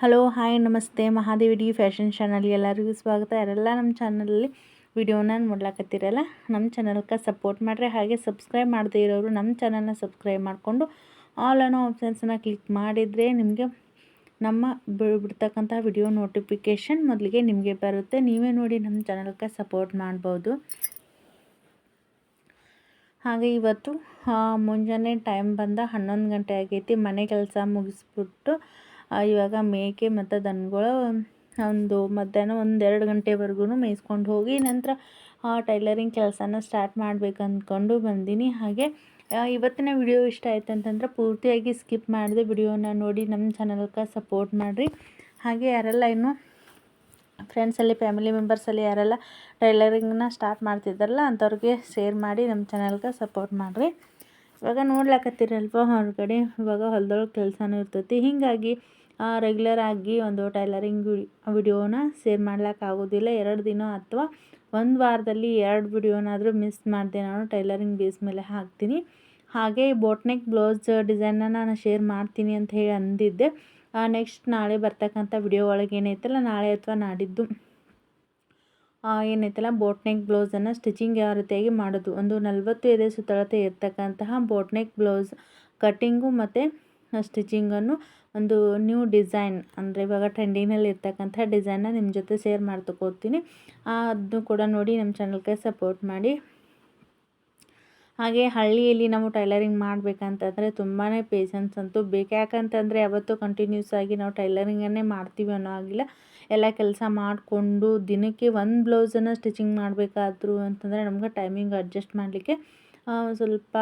Hello hi ನಮಸ್ತೆ Mahadevi D fashion ಚಾನಲ್ಗೆ ಎಲ್ಲರಿಗೂ ಸ್ವಾಗತ. ಯಾರೆಲ್ಲ ನಮ್ಮ ಚಾನಲಲ್ಲಿ ವಿಡಿಯೋನ ನೋಡ್ಲಾಕತ್ತೀರಲ್ಲ, ನಮ್ಮ ಚಾನಲ್ಗೆ ಸಪೋರ್ಟ್ ಮಾಡಿರಿ. ಹಾಗೆ ಸಬ್ಸ್ಕ್ರೈಬ್ ಮಾಡದೇ ಇರೋರು ನಮ್ಮ ಚಾನಲ್ನ ಸಬ್ಸ್ಕ್ರೈಬ್ ಮಾಡಿಕೊಂಡು ಆಲ್ ಅನ್ನೋ ಆಪ್ಷನ್ಸನ್ನ ಕ್ಲಿಕ್ ಮಾಡಿದರೆ ನಿಮಗೆ ನಮ್ಮ ಬಿಡ್ತಕ್ಕಂಥ ವಿಡಿಯೋ ನೋಟಿಫಿಕೇಷನ್ ಮೊದಲಿಗೆ ನಿಮಗೆ ಬರುತ್ತೆ. ನೀವೇ ನೋಡಿ ನಮ್ಮ ಚಾನಲ್ಗೆ ಸಪೋರ್ಟ್ ಮಾಡ್ಬೋದು. ಹಾಗೆ ಇವತ್ತು ಮುಂಜಾನೆ ಟೈಮ್ ಬಂದ 11 ಗಂಟೆ ಆಗೈತಿ. ಮನೆ ಕೆಲಸ ಮುಗಿಸ್ಬಿಟ್ಟು ಇವಾಗ ಮೇಕೆ ಮತ್ತು ದನಗಳು ಒಂದು ಮಧ್ಯಾಹ್ನ 1-2 ಗಂಟೆವರೆಗೂ ಮೇಯಿಸ್ಕೊಂಡು ಹೋಗಿ ನಂತರ ಟೈಲರಿಂಗ್ ಕೆಲಸನ ಸ್ಟಾರ್ಟ್ ಮಾಡಬೇಕು ಅಂದ್ಕೊಂಡು ಬಂದೀನಿ. ಹಾಗೆ ಇವತ್ತಿನ ವಿಡಿಯೋ ಇಷ್ಟ ಆಯ್ತು ಅಂತಂದ್ರೆ ಪೂರ್ತಿಯಾಗಿ ಸ್ಕಿಪ್ ಮಾಡಿದೆ ವಿಡಿಯೋನ ನೋಡಿ ನಮ್ಮ ಚಾನಲ್ಗೆ ಸಪೋರ್ಟ್ ಮಾಡಿರಿ. ಹಾಗೆ ಯಾರೆಲ್ಲ ಇನ್ನೂ ಫ್ರೆಂಡ್ಸಲ್ಲಿ ಫ್ಯಾಮಿಲಿ ಮೆಂಬರ್ಸಲ್ಲಿ ಯಾರೆಲ್ಲ ಟೈಲರಿಂಗ್ನ ಸ್ಟಾರ್ಟ್ ಮಾಡ್ತಿದ್ದಾರಲ್ಲ ಅಂಥವ್ರಿಗೆ ಶೇರ್ ಮಾಡಿ ನಮ್ಮ ಚಾನಲ್ಗೆ ಸಪೋರ್ಟ್ ಮಾಡಿರಿ. ಇವಾಗ ನೋಡ್ಲಾಕತ್ತೀರಲ್ವ ಹೊರಗಡೆ ಇವಾಗ ಹೊಲದೊಳಗೆ ಕೆಲಸನೂ ಇರ್ತೈತಿ. ಹೀಗಾಗಿ ರೆಗ್ಯುಲರ್ ಆಗಿ ಒಂದು ಟೈಲರಿಂಗ್ ವಿಡಿಯೋನ ಶೇರ್ ಮಾಡ್ಲಿಕ್ಕಾಗೋದಿಲ್ಲ. 2 ದಿನ ಅಥವಾ 1 ವಾರದಲ್ಲಿ 2 ವಿಡಿಯೋನಾದರೂ ಮಿಸ್ ಮಾಡಿದೆ ನಾನು ಟೈಲರಿಂಗ್ ಬೇಸ್ ಮೇಲೆ ಹಾಕ್ತೀನಿ. ಹಾಗೆ ಬೋಟ್ನೆಕ್ ಬ್ಲೌಸ್ ಡಿಸೈನ್ನ ನಾನು ಶೇರ್ ಮಾಡ್ತೀನಿ ಅಂತ ಹೇಳಿ ಅಂದಿದ್ದೆ. ನೆಕ್ಸ್ಟ್ ನಾಳೆ ಬರ್ತಕ್ಕಂಥ ವಿಡಿಯೋ ಒಳಗೆ ಏನೈತಲ್ಲ, ನಾಳೆ ಅಥವಾ ನಾಡಿದ್ದು ಏನೈತಲ್ಲ ಬೋಟ್ನೆಕ್ ಬ್ಲೌಸನ್ನು ಸ್ಟಿಚಿಂಗ್ ಯಾವ ರೀತಿಯಾಗಿ ಮಾಡೋದು, ಒಂದು 40 ಎದೆ ಸುತ್ತಳತೆ ಇರ್ತಕ್ಕಂತಹ ಬೋಟ್ನೆಕ್ ಬ್ಲೌಸ್ ಕಟ್ಟಿಂಗು ಮತ್ತು ಸ್ಟಿಚಿಂಗನ್ನು ಒಂದು ನ್ಯೂ ಡಿಸೈನ್ ಅಂದರೆ ಇವಾಗ ಟ್ರೆಂಡಿಂಗ್ನಲ್ಲಿ ಇರ್ತಕ್ಕಂಥ ಡಿಸೈನ್ನ ನಿಮ್ಮ ಜೊತೆ ಶೇರ್ ಮಾಡ್ತಕೋತೀನಿ. ಅದನ್ನು ಕೂಡ ನೋಡಿ ನಮ್ಮ ಚಾನಲ್ಗೆ ಸಪೋರ್ಟ್ ಮಾಡಿ. ಹಾಗೆ ಹಳ್ಳಿಯಲ್ಲಿ ನಾವು ಟೈಲರಿಂಗ್ ಮಾಡಬೇಕಂತಂದರೆ ತುಂಬಾ ಪೇಷನ್ಸ್ ಅಂತೂ ಬೇಕು. ಯಾಕಂತಂದರೆ ಯಾವತ್ತೂ ಕಂಟಿನ್ಯೂಸ್ ಆಗಿ ನಾವು ಟೈಲರಿಂಗನ್ನೇ ಮಾಡ್ತೀವಿ ಅನ್ನೋ ಆಗಿಲ್ಲ. ಎಲ್ಲ ಕೆಲಸ ಮಾಡಿಕೊಂಡು ದಿನಕ್ಕೆ 1 ಬ್ಲೌಸನ್ನು ಸ್ಟಿಚಿಂಗ್ ಮಾಡಬೇಕಾದ್ರು ಅಂತಂದರೆ ನಮ್ಗೆ ಟೈಮಿಂಗ್ ಅಡ್ಜಸ್ಟ್ ಮಾಡಲಿಕ್ಕೆ ಸ್ವಲ್ಪ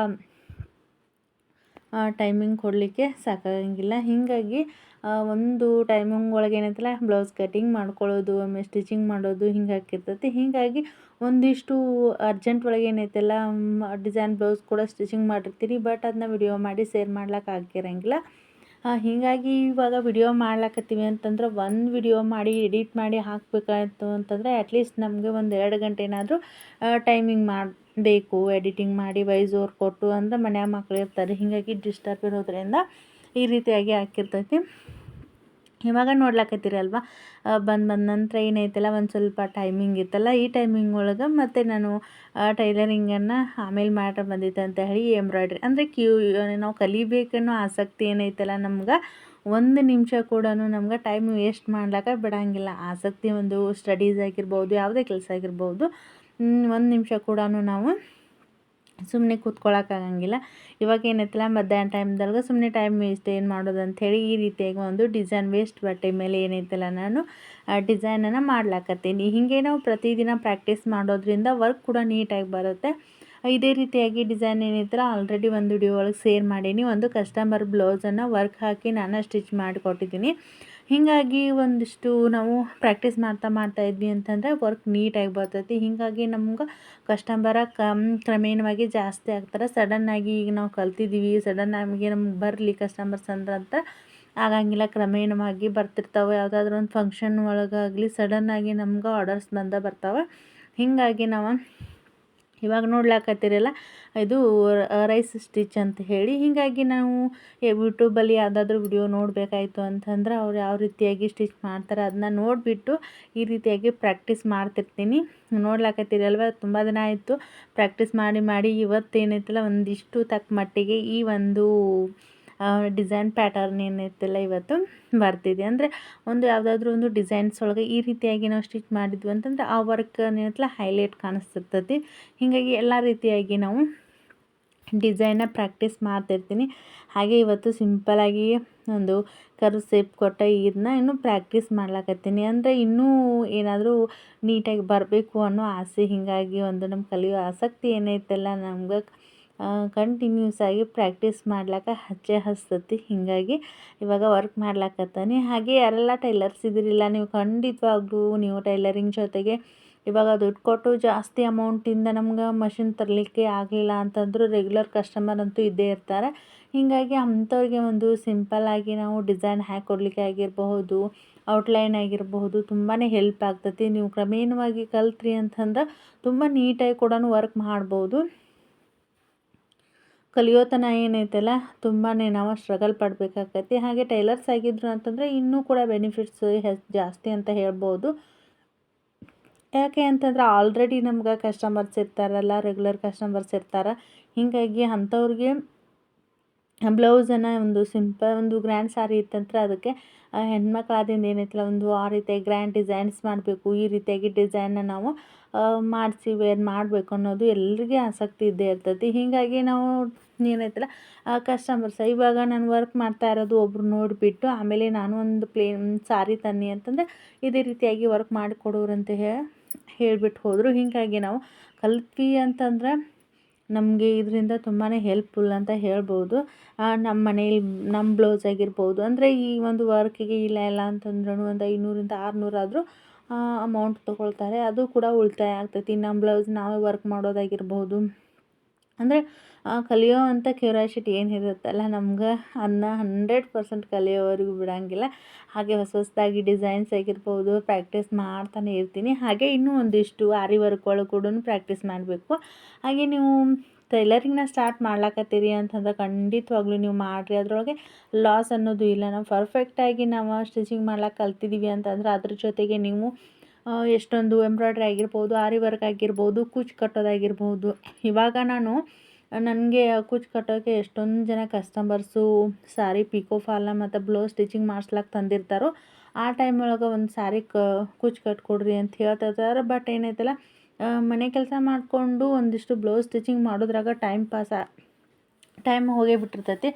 ಟೈಮಿಂಗ್ ಕೊಡಲಿಕ್ಕೆ ಸಾಕಾಗಂಗಿಲ್ಲ. ಹೀಗಾಗಿ ಒಂದು ಟೈಮಿಂಗ್ ಒಳಗೆ ಏನೈತಲ್ಲ ಬ್ಲೌಸ್ ಕಟಿಂಗ್ ಮಾಡ್ಕೊಳ್ಳೋದು, ಆಮೇಲೆ ಸ್ಟಿಚಿಂಗ್ ಮಾಡೋದು ಹಿಂಗೆ ಆಗಿರ್ತೈತಿ. ಹೀಗಾಗಿ ಒಂದಿಷ್ಟು ಅರ್ಜೆಂಟ್ ಒಳಗೆ ಏನೈತಲ್ಲ ಡಿಸೈನ್ ಬ್ಲೌಸ್ ಕೂಡ ಸ್ಟಿಚಿಂಗ್ ಮಾಡಿರ್ತೀನಿ. ಬಟ್ ಅದನ್ನ ವಿಡಿಯೋ ಮಾಡಿ ಶೇರ್ ಮಾಡ್ಲಿಕ್ಕೆ ಆಗಿರಂಗಿಲ್ಲ. ಹೀಗಾಗಿ ಇವಾಗ ವಿಡಿಯೋ ಮಾಡ್ಲಾಕತ್ತೀವಿ ಅಂತಂದ್ರೆ ಒಂದು ವಿಡಿಯೋ ಮಾಡಿ ಎಡಿಟ್ ಮಾಡಿ ಹಾಕಬೇಕಾಯ್ತು ಅಂತಂದರೆ ಅಟ್ಲೀಸ್ಟ್ ನಮಗೆ 1-2 ಗಂಟೆನಾದರೂ ಟೈಮಿಂಗ್ ಮಾಡಬೇಕು. ಎಡಿಟಿಂಗ್ ಮಾಡಿ ವಾಯ್ಸ್ ಓವರ್ ಕೊಟ್ಟು ಅಂದರೆ ಮನ್ಯಾಗ ಮಕ್ಳು ಇರ್ತಾರೆ, ಹೀಗಾಗಿ ಡಿಸ್ಟರ್ಬ್ ಇರೋದ್ರಿಂದ ಈ ರೀತಿಯಾಗಿ ಹಾಕಿರ್ತೈತಿ. ಇವಾಗ ನೋಡ್ಲಾಕತ್ತೀರಲ್ವ ಬಂದ ನಂತರ ಏನೈತಲ್ಲ ಒಂದು ಸ್ವಲ್ಪ ಟೈಮಿಂಗ್ ಇತ್ತಲ್ಲ, ಈ ಟೈಮಿಂಗ್ ಒಳಗೆ ಮತ್ತು ನಾನು ಟೈಲರಿಂಗನ್ನು ಆಮೇಲೆ ಮಾಡ್ತಾ ಬಂದಿದ್ದೆ ಅಂತ ಹೇಳಿ ಎಂಬ್ರಾಯ್ಡ್ರಿ ಅಂದರೆ ನಾವು ಕಲಿಬೇಕನ್ನೋ ಆಸಕ್ತಿ ಏನೈತಲ್ಲ ನಮ್ಗೆ 1 ನಿಮಿಷ ಕೂಡ ನಮ್ಗೆ ಟೈಮ್ ವೇಸ್ಟ್ ಮಾಡ್ಲಿಕ್ಕೆ ಬಿಡೋಂಗಿಲ್ಲ. ಆಸಕ್ತಿ ಒಂದು ಸ್ಟಡೀಸ್ ಆಗಿರ್ಬೋದು, ಯಾವುದೇ ಕೆಲಸ ಆಗಿರ್ಬೋದು, 1 ನಿಮಿಷ ಕೂಡ ನಾವು ಸುಮ್ಮನೆ ಕೂತ್ಕೊಳ್ಳೋಕ್ಕಾಗಂಗಿಲ್ಲ. ಇವಾಗ ಏನೈತಲ್ಲ ಮಧ್ಯಾಹ್ನ ಟೈಮ್ದಾಗ ಸುಮ್ಮನೆ ಟೈಮ್ ವೇಸ್ಟ್ ಏನು ಮಾಡೋದು ಅಂಥೇಳಿ ಈ ರೀತಿಯಾಗಿ ಒಂದು ಡಿಸೈನ್ ವೇಸ್ಟ್ ಬಟ್ಟೆ ಮೇಲೆ ಏನೈತಲ್ಲ ನಾನು ಡಿಸೈನನ್ನು ಮಾಡ್ಲಾಕತ್ತೀನಿ. ಹೀಗೆ ನಾವು ಪ್ರತಿದಿನ ಪ್ರಾಕ್ಟೀಸ್ ಮಾಡೋದ್ರಿಂದ ವರ್ಕ್ ಕೂಡ ನೀಟಾಗಿ ಬರುತ್ತೆ. ಇದೇ ರೀತಿಯಾಗಿ ಡಿಸೈನ್ ಏನೈತಲ್ಲ ಆಲ್ರೆಡಿ ಒಂದು ವಿಡಿಯೋ ಒಳಗೆ ಶೇರ್ ಮಾಡೀನಿ. ಒಂದು ಕಸ್ಟಮರ್ ಬ್ಲೌಸನ್ನು ವರ್ಕ್ ಹಾಕಿ ನಾನು ಸ್ಟಿಚ್ ಮಾಡಿ ಕೊಟ್ಟಿದ್ದೀನಿ. ಹೀಗಾಗಿ ಒಂದಿಷ್ಟು ನಾವು ಪ್ರಾಕ್ಟೀಸ್ ಮಾಡ್ತಾ ಇದ್ವಿ ಅಂತಂದರೆ ವರ್ಕ್ ನೀಟಾಗಿ ಬರ್ತೈತಿ. ಹೀಗಾಗಿ ನಮ್ಗೆ ಕಸ್ಟಮರ ಕ್ರಮೇಣವಾಗಿ ಜಾಸ್ತಿ ಆಗ್ತಾರೆ. ಸಡನ್ನಾಗಿ ಈಗ ನಾವು ಕಲ್ತಿದ್ದೀವಿ, ಸಡನ್ನಾಗಿ ನಮ್ಗೆ ಬರಲಿ ಕಸ್ಟಮರ್ಸ್ ಅಂತ ಆಗಂಗಿಲ್ಲ. ಕ್ರಮೇಣವಾಗಿ ಬರ್ತಿರ್ತಾವೆ. ಯಾವುದಾದ್ರೂ ಒಂದು ಫಂಕ್ಷನ್ ಒಳಗಾಗಲಿ ಸಡನ್ನಾಗಿ ನಮ್ಗೆ ಆರ್ಡರ್ಸ್ ಬರ್ತಾವೆ. ಹೀಗಾಗಿ ನಾವು ಇವಾಗ ನೋಡ್ಲಾಕತ್ತೀರಲ್ಲ ಇದು ರೈಸ್ ಸ್ಟಿಚ್ ಅಂತ ಹೇಳಿ. ಹೀಗಾಗಿ ನಾವು ಯೂಟ್ಯೂಬಲ್ಲಿ ಯಾವುದಾದ್ರೂ ವಿಡಿಯೋ ನೋಡಬೇಕಾಯ್ತು ಅಂತಂದ್ರೆ ಅವ್ರು ಯಾವ ರೀತಿಯಾಗಿ ಸ್ಟಿಚ್ ಮಾಡ್ತಾರೆ ಅದನ್ನ ನೋಡಿಬಿಟ್ಟು ಈ ರೀತಿಯಾಗಿ ಪ್ರಾಕ್ಟೀಸ್ ಮಾಡ್ತಿರ್ತೀನಿ. ನೋಡ್ಲಾಕತ್ತೀರಲ್ವ ತುಂಬ ದಿನ ಆಯಿತು ಪ್ರಾಕ್ಟೀಸ್ ಮಾಡಿ ಇವತ್ತೇನೈತಲ್ಲ ಒಂದಿಷ್ಟು ತಕ್ಕ ಮಟ್ಟಿಗೆ ಈ ಒಂದು ಡಿಸೈನ್ ಪ್ಯಾಟರ್ನ್ ಏನೈತಲ್ಲ ಇವತ್ತು ಬರ್ತಿದೆ. ಅಂದರೆ ಒಂದು ಯಾವುದಾದ್ರೂ ಒಂದು ಡಿಸೈನ್ಸ್ ಒಳಗೆ ಈ ರೀತಿಯಾಗಿ ನಾವು ಸ್ಟಿಚ್ ಮಾಡಿದ್ವಿ ಅಂತಂದರೆ ಆ ವರ್ಕ್ ಏನೈತಲ್ಲ ಹೈಲೈಟ್ ಕಾಣಿಸ್ತಿರ್ತೈತಿ. ಹೀಗಾಗಿ ಎಲ್ಲ ರೀತಿಯಾಗಿ ನಾವು ಡಿಸೈನ್ನ ಪ್ರಾಕ್ಟೀಸ್ ಮಾಡ್ತಿರ್ತೀನಿ. ಹಾಗೆ ಇವತ್ತು ಸಿಂಪಲಾಗಿ ಒಂದು ಕರ್ವ್ ಶೇಪ್ ಕೊಟ್ಟ ಇದನ್ನ ಇನ್ನೂ ಪ್ರಾಕ್ಟೀಸ್ ಮಾಡ್ಲಾಕತ್ತೀನಿ. ಅಂದರೆ ಇನ್ನೂ ಏನಾದರೂ ನೀಟಾಗಿ ಬರಬೇಕು ಅನ್ನೋ ಆಸೆ. ಹೀಗಾಗಿ ಒಂದು ನಮ್ಮ ಕಲಿಯೋ ಆಸಕ್ತಿ ಏನೈತಲ್ಲ ನಮ್ಗೆ ಕಂಟಿನ್ಯೂಸ್ ಆಗಿ ಪ್ರಾಕ್ಟೀಸ್ ಮಾಡ್ಲಿಕ್ಕೆ ಹಚ್ತತಿ. ಹೀಗಾಗಿ ಇವಾಗ ವರ್ಕ್ ಮಾಡ್ಲಾಕತ್ತಾನೆ. ಹಾಗೆ ಯಾರೆಲ್ಲ ಟೈಲರ್ಸ್ ಇದಿರಿಲ್ಲ ನೀವು ಖಂಡಿತವಾಗ್ಲೂ ನೀವು ಟೈಲರಿಂಗ್ ಜೊತೆಗೆ ಇವಾಗ ದುಡ್ಡು ಕೊಟ್ಟು ಜಾಸ್ತಿ ಅಮೌಂಟಿಂದ ನಮ್ಗೆ ಮಷಿನ್ ತರಲಿಕ್ಕೆ ಆಗಲಿಲ್ಲ ಅಂತಂದರೂ ರೆಗ್ಯುಲರ್ ಕಸ್ಟಮರ್ ಅಂತೂ ಇದ್ದೇ ಇರ್ತಾರೆ. ಹೀಗಾಗಿ ಅಂಥವ್ರಿಗೆ ಒಂದು ಸಿಂಪಲ್ಲಾಗಿ ನಾವು ಡಿಸೈನ್ ಹಾಕ್ಕೊಡ್ಲಿಕ್ಕೆ ಆಗಿರಬಹುದು, ಔಟ್ಲೈನ್ ಆಗಿರಬಹುದು, ತುಂಬಾ ಹೆಲ್ಪ್ ಆಗ್ತೈತಿ. ನೀವು ಕ್ರಮೇಣವಾಗಿ ಕಲ್ತ್ರಿ ಅಂತಂದ್ರೆ ತುಂಬ ನೀಟಾಗಿ ಕೂಡ ವರ್ಕ್ ಮಾಡ್ಬೋದು. ಕಲಿಯೋತನ ಏನೈತಲ್ಲ ತುಂಬಾ ನಾವು ಸ್ಟ್ರಗಲ್ ಪಡಬೇಕಾಗೈತಿ. ಹಾಗೆ ಟೈಲರ್ಸ್ ಆಗಿದ್ರು ಅಂತಂದರೆ ಇನ್ನೂ ಕೂಡ ಬೆನಿಫಿಟ್ಸ್ ಜಾಸ್ತಿ ಅಂತ ಹೇಳ್ಬೋದು. ಯಾಕೆ ಅಂತಂದ್ರೆ ಆಲ್ರೆಡಿ ನಮ್ಗೆ ಕಸ್ಟಮರ್ಸ್ ಇರ್ತಾರಲ್ಲ, ರೆಗ್ಯುಲರ್ ಕಸ್ಟಮರ್ಸ್ ಇರ್ತಾರೆ. ಹೀಗಾಗಿ ಅಂಥವ್ರಿಗೆ ಬ್ಲೌಸನ್ನು ಒಂದು ಗ್ರ್ಯಾಂಡ್ ಸ್ಯಾರಿ ಇತ್ತಂದ್ರೆ ಅದಕ್ಕೆ ಹೆಣ್ಮಕ್ಳಾದಿಂದ ಏನೈತಲ್ಲ ಆ ರೀತಿಯಾಗಿ ಗ್ರ್ಯಾಂಡ್ ಡಿಸೈನ್ಸ್ ಮಾಡಬೇಕು, ಈ ರೀತಿಯಾಗಿ ಡಿಸೈನ್ನ ನಾವು ಮಾಡಿಸಿ ವೇರ್ ಮಾಡಬೇಕು ಅನ್ನೋದು ಎಲ್ರಿಗೆ ಆಸಕ್ತಿ ಇದ್ದೇ ಇರ್ತೈತಿ. ಹೀಗಾಗಿ ನಾವು ಏನೈತಲ್ಲ ಕಸ್ಟಮರ್ಸ್ ಇವಾಗ ನಾನು ವರ್ಕ್ ಮಾಡ್ತಾ ಇರೋದು ಒಬ್ರು ನೋಡಿಬಿಟ್ಟು ಆಮೇಲೆ ನಾನು ಒಂದು ಪ್ಲೇನ್ ಸಾರಿ ತನ್ನಿ ಅಂತಂದರೆ ಇದೇ ರೀತಿಯಾಗಿ ವರ್ಕ್ ಮಾಡಿಕೊಡೋರು ಅಂತ ಹೇಳಿಬಿಟ್ಟು ಹೋದರು. ಹೀಗಾಗಿ ನಾವು ಕಲ್ತ್ವಿ ಅಂತಂದ್ರೆ ನಮಗೆ ಇದರಿಂದ ತುಂಬಾ ಹೆಲ್ಪ್ಫುಲ್ ಅಂತ ಹೇಳ್ಬೋದು. ನಮ್ಮ ಮನೇಲಿ ನಮ್ಮ ಬ್ಲೌಸ್ ಆಗಿರ್ಬೋದು, ಅಂದರೆ ಈ ಒಂದು ವರ್ಕಿಗೆ ಇಲ್ಲ ಅಂತಂದ್ರೂ ಒಂದು 500 600 ಆದರೂ ಅಮೌಂಟ್ ತೊಗೊಳ್ತಾರೆ. ಅದು ಕೂಡ ಉಳಿತಾಯ ಆಗ್ತೈತಿ. ನಮ್ಮ ಬ್ಲೌಸ್ ನಾವೇ ವರ್ಕ್ ಮಾಡೋದಾಗಿರ್ಬೋದು. ಅಂದರೆ ಕಲಿಯೋ ಅಂಥ ಕ್ಯೂರಿಯಾಸಿಟಿ ಏನಿರುತ್ತಲ್ಲ ನಮ್ಗೆ ಅದನ್ನ 100% ಕಲಿಯೋವರೆಗೂ ಬಿಡೋಂಗಿಲ್ಲ. ಹಾಗೆ ಹೊಸದಾಗಿ ಡಿಸೈನ್ಸ್ ಆಗಿರ್ಬೋದು ಪ್ರಾಕ್ಟೀಸ್ ಮಾಡ್ತಾನೆ ಇರ್ತೀನಿ. ಹಾಗೆ ಇನ್ನೂ ಒಂದಿಷ್ಟು ಆರಿ ವರ್ಕ್ ಒಳಗೆ ಕೂಡ ಪ್ರಾಕ್ಟೀಸ್ ಮಾಡಬೇಕು. ಹಾಗೆ ನೀವು ಟೈಲರಿಂಗ್ನ ಸ್ಟಾರ್ಟ್ ಮಾಡ್ಲಾಕತ್ತೀರಿ ಅಂತಂದ್ರೆ ಖಂಡಿತವಾಗ್ಲೂ ನೀವು ಮಾಡಿರಿ. ಅದರೊಳಗೆ ಲಾಸ್ ಅನ್ನೋದು ಇಲ್ಲ. ನಾವು ಪರ್ಫೆಕ್ಟಾಗಿ ನಾವು ಸ್ಟಿಚಿಂಗ್ ಮಾಡ್ಲಿಕ್ಕೆ ಕಲ್ತಿದ್ದೀವಿ ಅಂತಂದ್ರೆ ಅದ್ರ ಜೊತೆಗೆ ನೀವು ಎಷ್ಟೊಂದು ಎಂಬ್ರಾಯ್ಡ್ರಿ ಆಗಿರ್ಬೋದು, ಆರಿ ವರ್ಕ್ ಆಗಿರ್ಬೋದು, ಕುಚ್ಚು ಕಟ್ಟೋದಾಗಿರ್ಬೋದು. ಇವಾಗ ನನಗೆ ಕುಚ್ಚು ಕಟ್ಟೋಕ್ಕೆ ಎಷ್ಟೊಂದು ಜನ ಕಸ್ಟಮರ್ಸು ಸಾರಿ ಪಿಕೋ ಫಾಲ್ನ ಮತ್ತು ಬ್ಲೌಸ್ ಸ್ಟಿಚಿಂಗ್ ಮಾಡಿಸ್ಲಾಕ್ ತಂದಿರ್ತಾರೋ ಆ ಟೈಮ್ ಒಳಗೆ ಒಂದು ಸಾರಿ ಕುಚ್ಚು ಕಟ್ಕೊಡ್ರಿ ಅಂತ ಹೇಳ್ತಿರ್ತಾರೆ. ಬಟ್ ಏನೈತಲ್ಲ ಮನೆ ಕೆಲಸ ಮಾಡಿಕೊಂಡು ಒಂದಿಷ್ಟು ಬ್ಲೌಸ್ ಸ್ಟಿಚಿಂಗ್ ಮಾಡೋದ್ರಾಗ ಟೈಮ್ ಹೋಗೇ ಬಿಟ್ಟಿರ್ತೈತಿ.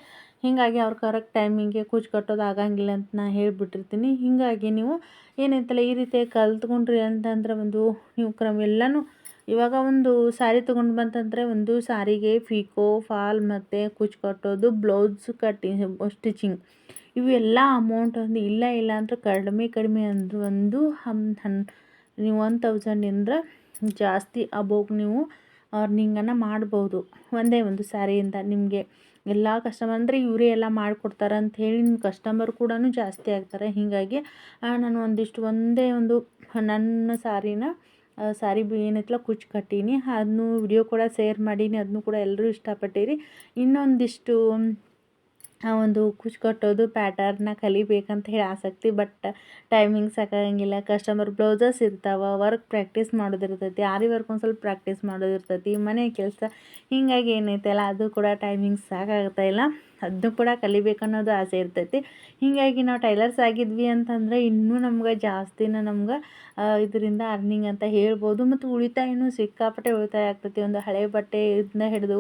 ಹೀಗಾಗಿ ಅವ್ರು ಕರೆಕ್ಟ್ ಟೈಮಿಂಗೆ ಕುಚ್ಚು ಕಟ್ಟೋದು ಆಗಂಗಿಲ್ಲ ಅಂತ ನಾನು ಹೇಳಿಬಿಟ್ಟಿರ್ತೀನಿ. ಹೀಗಾಗಿ ನೀವು ಏನೈತಲ್ಲ ಈ ರೀತಿ ಕಲ್ತ್ಕೊಂಡ್ರಿ ಅಂತಂದ್ರೆ ನೀವು ಎಲ್ಲನೂ ಇವಾಗ ಒಂದು ಸಾರಿ ತೊಗೊಂಡು ಬಂತಂದರೆ ಒಂದು ಸಾರಿಗೆ ಪಿಕೋ ಫಾಲ್ ಮತ್ತು ಕುಚ್ಚು ಕಟ್ಟೋದು, ಬ್ಲೌಸ್ ಸ್ಟಿಚಿಂಗ್ ಇವೆಲ್ಲ ಅಮೌಂಟ್ ಇಲ್ಲ ಅಂದ್ರೆ ಕಡಿಮೆ ಅಂದ್ರೆ ನೀವು 1000 ಜಾಸ್ತಿ ಅಬೋವ್ ನೀವು ಅರ್ನಿಂಗನ್ನು ಮಾಡ್ಬೋದು ಒಂದೇ ಒಂದು ಸ್ಯಾರಿಯಿಂದ. ನಿಮಗೆ ಎಲ್ಲ ಕಸ್ಟಮರ್ ಅಂದರೆ ಇವರೇ ಎಲ್ಲ ಮಾಡಿಕೊಡ್ತಾರೆ ಅಂಥೇಳಿ ನಿಮ್ಮ ಕಸ್ಟಮರ್ ಕೂಡ ಜಾಸ್ತಿ ಆಗ್ತಾರೆ. ಹೀಗಾಗಿ ನಾನು ಒಂದೇ ಒಂದು ನನ್ನ ಸಾರಿ ಏನೈತಲ್ಲ ಕುಚ್ಚು ಕಟ್ಟೀನಿ. ಅದನ್ನು ವಿಡಿಯೋ ಕೂಡ ಶೇರ್ ಮಾಡೀನಿ. ಅದನ್ನು ಕೂಡ ಎಲ್ಲರೂ ಇಷ್ಟಪಟ್ಟಿರಿ. ಇನ್ನೊಂದಿಷ್ಟು ಒಂದು ಕುಚ್ಚು ಕಟ್ಟೋದು ಪ್ಯಾಟರ್ನ ಕಲಿಬೇಕಂತ ಹೇಳಿ ಆಸಕ್ತಿ. ಬಟ್ ಟೈಮಿಂಗ್ ಸಾಕಾಗಂಗಿಲ್ಲ. ಕಸ್ಟಮರ್ ಬ್ಲೌಸಸ್ ಇರ್ತಾವೆ, ವರ್ಕ್ ಪ್ರಾಕ್ಟೀಸ್ ಮಾಡೋದಿರ್ತೈತಿ, ಆರಿ ವರ್ಕ್ ಒಂದು ಸ್ವಲ್ಪ ಪ್ರಾಕ್ಟೀಸ್ ಮಾಡೋದಿರ್ತೈತಿ, ಮನೆ ಕೆಲಸ. ಹೀಗಾಗಿ ಏನೈತಲ್ಲ ಅದು ಕೂಡ ಟೈಮಿಂಗ್ ಸಾಕಾಗ್ತಾ ಇಲ್ಲ. ಅದನ್ನು ಕೂಡ ಕಲಿಬೇಕನ್ನೋದು ಆಸೆ ಇರ್ತೈತಿ. ಹೀಗಾಗಿ ನಾವು ಟೈಲರ್ಸ್ ಆಗಿದ್ವಿ ಅಂತಂದರೆ ಇನ್ನೂ ನಮ್ಗೆ ಇದರಿಂದ ಅರ್ನಿಂಗ್ ಅಂತ ಹೇಳ್ಬೋದು. ಮತ್ತು ಉಳಿತಾಯನೂ ಸಿಕ್ಕಾಪಟ್ಟೆ ಉಳಿತಾಯ ಆಗ್ತೈತಿ. ಒಂದು ಹಳೆ ಬಟ್ಟೆಯಿಂದ ಹಿಡಿದು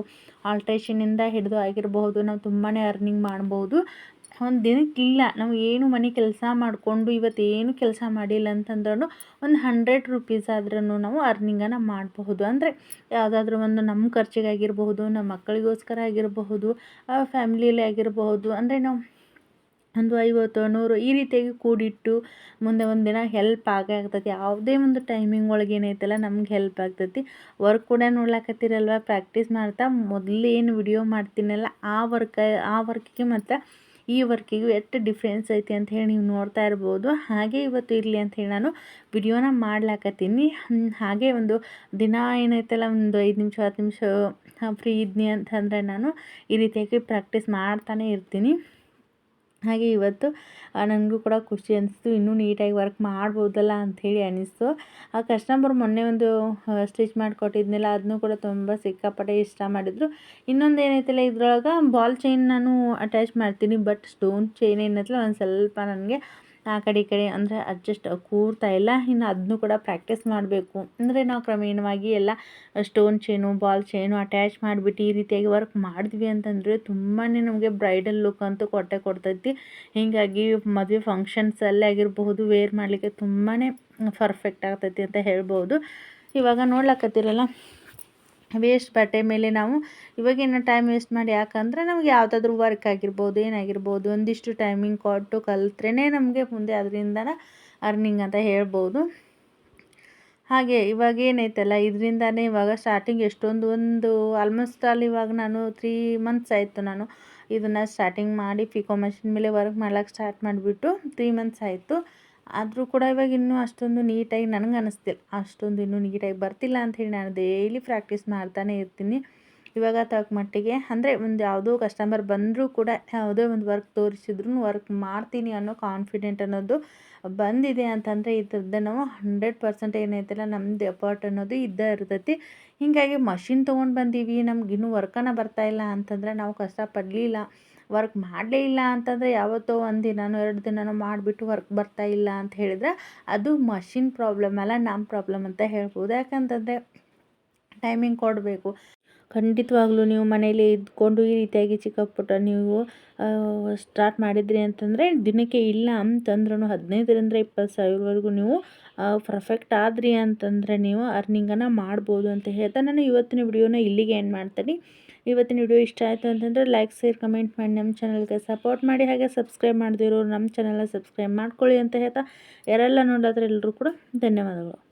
ಆಲ್ಟ್ರೇಷನಿಂದ ಹಿಡಿದು ಆಗಿರಬಹುದು ನಾವು ತುಂಬಾ ಅರ್ನಿಂಗ್ ಮಾಡ್ಬೋದು. ಒಂದು ದಿನಕ್ಕಿಲ್ಲ ನಾವು ಏನು ಮನೆ ಕೆಲಸ ಮಾಡಿಕೊಂಡು ಇವತ್ತೇನು ಕೆಲಸ ಮಾಡಿಲ್ಲ ಅಂತಂದ್ರೂ ಒಂದು 100 ರೂಪೀಸ್ ಆದ್ರೂ ನಾವು ಅರ್ನಿಂಗನ್ನು ಮಾಡಬಹುದು. ಅಂದರೆ ಯಾವುದಾದ್ರೂ ಒಂದು ನಮ್ಮ ಖರ್ಚಿಗಾಗಿರಬಹುದು, ನಮ್ಮ ಮಕ್ಕಳಿಗೋಸ್ಕರ ಆಗಿರಬಹುದು, ಫ್ಯಾಮಿಲಿಯಲ್ಲಿ ಆಗಿರಬಹುದು. ಅಂದರೆ ನಾವು ಒಂದು 50 100 ಈ ರೀತಿಯಾಗಿ ಕೂಡಿಟ್ಟು ಮುಂದೆ ಒಂದು ದಿನ ಹೆಲ್ಪ್ ಆಗ್ತೈತಿ. ಯಾವುದೇ ಒಂದು ಟೈಮಿಂಗ್ ಒಳಗೆ ಏನೈತಲ್ಲ ನಮ್ಗೆ ಹೆಲ್ಪ್ ಆಗ್ತೈತಿ. ವರ್ಕ್ ಕೂಡ ನೋಡ್ಲಾಕತ್ತೀರಲ್ವ, ಪ್ರಾಕ್ಟೀಸ್ ಮಾಡ್ತಾ ಮೊದಲೇನು ವಿಡಿಯೋ ಮಾಡ್ತೀನಲ್ಲ ಆ ವರ್ಕಿಗೆ ಮತ್ತು ಈ ವರ್ಕಿಗೂ ಎಷ್ಟು ಡಿಫ್ರೆನ್ಸ್ ಐತಿ ಅಂತ ಹೇಳಿ ನೀವು ನೋಡ್ತಾ ಇರ್ಬೋದು. ಹಾಗೆ ಇವತ್ತು ಇರಲಿ ಅಂತ ಹೇಳಿ ನಾನು ವಿಡಿಯೋನ ಮಾಡ್ಲಾಕತ್ತೀನಿ. ಹಾಗೆ ಒಂದು ದಿನ ಏನೈತಲ್ಲ ಒಂದು 5 ನಿಮಿಷ 10 ನಿಮಿಷ ಫ್ರೀ ಇದ್ನಿ ಅಂತಂದರೆ ನಾನು ಈ ರೀತಿಯಾಗಿ ಪ್ರಾಕ್ಟೀಸ್ ಮಾಡ್ತಾನೆ ಇರ್ತೀನಿ. ಹಾಗೆ ಇವತ್ತು ನನಗೂ ಕೂಡ ಖುಷಿ ಅನಿಸ್ತು. ಇನ್ನೂ ನೀಟಾಗಿ ವರ್ಕ್ ಮಾಡ್ಬೋದಲ್ಲ ಅಂಥೇಳಿ ಅನ್ನಿಸ್ತು. ಆ ಕಸ್ಟಮರ್ ಮೊನ್ನೆ ಒಂದು ಸ್ಟಿಚ್ ಮಾಡಿಕೊಟ್ಟಿದ್ನಲ್ಲ ಅದನ್ನು ಕೂಡ ತುಂಬ ಸಿಕ್ಕಾಪಟ್ಟೆ ಇಷ್ಟ ಮಾಡಿದರು. ಇನ್ನೊಂದು ಏನೈತಲ್ಲ ಇದ್ರೊಳಗೆ ಬಾಲ್ ಚೈನ್ ನಾನು ಅಟ್ಯಾಚ್ ಮಾಡ್ತೀನಿ. ಬಟ್ ಸ್ಟೋನ್ ಚೈನ್ ಏನೈತಲ್ಲ ಒಂದು ಸ್ವಲ್ಪ ನನಗೆ ಆ ಕಡೆ ಈ ಕಡೆ ಅಂದರೆ ಅಡ್ಜಸ್ಟ್ ಕೂರ್ತಾ ಇಲ್ಲ. ಇನ್ನು ಅದನ್ನು ಕೂಡ ಪ್ರಾಕ್ಟೀಸ್ ಮಾಡಬೇಕು. ಅಂದರೆ ನಾವು ಕ್ರಮೇಣವಾಗಿ ಎಲ್ಲ stone chain ball chain attach ಮಾಡಿಬಿಟ್ಟು ಈ ರೀತಿಯಾಗಿ ವರ್ಕ್ ಮಾಡಿದ್ವಿ ಅಂತಂದರೆ ತುಂಬಾ ನಮಗೆ ಬ್ರೈಡಲ್ ಲುಕ್ ಅಂತೂ ಕೊಡ್ತೈತಿ. ಹೀಗಾಗಿ ಮದುವೆ ಫಂಕ್ಷನ್ಸಲ್ಲೇ ಆಗಿರಬಹುದು ವೇರ್ ಮಾಡಲಿಕ್ಕೆ ತುಂಬಾ ಪರ್ಫೆಕ್ಟ್ ಆಗ್ತೈತಿ ಅಂತ ಹೇಳ್ಬೋದು. ಇವಾಗ ನೋಡ್ಲಕತ್ತೀರಲ್ಲ ವೇಸ್ಟ್ ಬಟ್ಟೆ ಮೇಲೆ ನಾವು ಇವಾಗೇನು ಟೈಮ್ ವೇಸ್ಟ್ ಮಾಡಿ, ಯಾಕಂದರೆ ನಮ್ಗೆ ಯಾವುದಾದ್ರೂ ವರ್ಕ್ ಆಗಿರ್ಬೋದು ಏನಾಗಿರ್ಬೋದು ಒಂದಿಷ್ಟು ಟೈಮಿಂಗ್ ಕೊಟ್ಟು ಕಲ್ತ್ರೇ ನಮಗೆ ಮುಂದೆ ಅದರಿಂದನ ಅರ್ನಿಂಗ್ ಅಂತ ಹೇಳ್ಬೋದು. ಹಾಗೆ ಇವಾಗ ಏನೈತಲ್ಲ ಇದರಿಂದನೇ ಇವಾಗ ಸ್ಟಾರ್ಟಿಂಗ್ ಒಂದು ಆಲ್ಮೋಸ್ಟ್ ಅಲ್ಲಿ ಇವಾಗ ನಾನು 3 ಮಂತ್ಸ್ ಆಯಿತು ನಾನು ಇದನ್ನು ಸ್ಟಾರ್ಟಿಂಗ್ ಮಾಡಿ ಪಿಕೋ ಮಷಿನ್ ಮೇಲೆ ವರ್ಕ್ ಮಾಡ್ಲಿಕ್ಕೆ ಸ್ಟಾರ್ಟ್ ಮಾಡಿಬಿಟ್ಟು 3 ಮಂತ್ಸ್ ಆಯಿತು. ಆದರೂ ಕೂಡ ಇವಾಗ ಇನ್ನೂ ಅಷ್ಟೊಂದು ನೀಟಾಗಿ ನನಗೆ ಅನ್ನಿಸ್ತಿಲ್ಲ, ಅಷ್ಟೊಂದು ಇನ್ನೂ ನೀಟಾಗಿ ಬರ್ತಿಲ್ಲ ಅಂಥೇಳಿ ನಾನು ಡೈಲಿ ಪ್ರಾಕ್ಟೀಸ್ ಮಾಡ್ತಾನೆ ಇರ್ತೀನಿ. ಇವಾಗ ತಕ್ಕ ಮಟ್ಟಿಗೆ ಅಂದರೆ ಒಂದು ಯಾವುದೋ ಕಸ್ಟಮರ್ ಬಂದರೂ ಕೂಡ ಯಾವುದೇ ಒಂದು ವರ್ಕ್ ತೋರಿಸಿದ್ರು ವರ್ಕ್ ಮಾಡ್ತೀನಿ ಅನ್ನೋ ಕಾನ್ಫಿಡೆಂಟ್ ಅನ್ನೋದು ಬಂದಿದೆ ಅಂತಂದರೆ ಇದ್ರದ್ದು ನಾವು 100% ಏನೈತಲ್ಲ ನಮ್ಮದು ಎಫರ್ಟ್ ಅನ್ನೋದು ಇದ್ದೇ ಇರ್ತೈತಿ. ಹೀಗಾಗಿ ಮಷಿನ್ ತೊಗೊಂಡು ಬಂದೀವಿ, ನಮ್ಗೆ ಇನ್ನೂ ವರ್ಕನ ಬರ್ತಾಯಿಲ್ಲ ಅಂತಂದರೆ, ನಾವು ಕಷ್ಟಪಡಲಿಲ್ಲ, ವರ್ಕ್ ಮಾಡಲೇ ಇಲ್ಲ ಅಂತಂದರೆ, ಯಾವತ್ತೋ ಒಂದು ದಿನನೋ 2 ದಿನನೋ ಮಾಡಿಬಿಟ್ಟು ವರ್ಕ್ ಬರ್ತಾ ಇಲ್ಲ ಅಂತ ಹೇಳಿದ್ರೆ ಅದು ಮಷಿನ್ ಪ್ರಾಬ್ಲಮ್ ಅಲ್ಲ, ನಮ್ಮ ಪ್ರಾಬ್ಲಮ್ ಅಂತ ಹೇಳ್ಬೋದು. ಯಾಕಂತಂದರೆ ಟೈಮಿಂಗ್ ಕೊಡಬೇಕು. ಖಂಡಿತವಾಗ್ಲೂ ನೀವು ಮನೇಲಿ ಇದ್ಕೊಂಡು ಈ ರೀತಿಯಾಗಿ ಚಿಕ್ಕ ಪುಟ್ಟ ನೀವು ಸ್ಟಾರ್ಟ್ ಮಾಡಿದ್ರಿ ಅಂತಂದರೆ ದಿನಕ್ಕೆ ಇಲ್ಲ ಅಂತಂದ್ರೂ 15ರಿಂದ 20,000ವರೆಗೂ ನೀವು ಪರ್ಫೆಕ್ಟ್ ಆದ್ರಿ ಅಂತಂದರೆ ನೀವು ಅರ್ನಿಂಗನ್ನು ಮಾಡ್ಬೋದು ಅಂತ ಹೇಳ್ತಾ ನಾನು ಇವತ್ತಿನ ವಿಡಿಯೋನ ಇಲ್ಲಿಗೆ ಎಂಡ್ ಮಾಡ್ತೀನಿ. ಇವತ್ತಿನ ವಿಡಿಯೋ ಇಷ್ಟ ಆಯಿತು ಅಂತಂದರೆ ಲೈಕ್, ಶೇರ್, ಕಮೆಂಟ್ ಮಾಡಿ ನಮ್ಮ ಚಾನಲ್ಗೆ ಸಪೋರ್ಟ್ ಮಾಡಿ. ಹಾಗೆ ಸಬ್ಸ್ಕ್ರೈಬ್ ಮಾಡದಿರೋರು ನಮ್ಮ ಚಾನಲ್ನ ಸಬ್ಸ್ಕ್ರೈಬ್ ಮಾಡ್ಕೊಳ್ಳಿ ಅಂತ ಹೇಳ್ತಾ ಯಾರೆಲ್ಲ ನೋಡೋದ್ರೆ ಎಲ್ಲರೂ ಕೂಡ ಧನ್ಯವಾದಗಳು.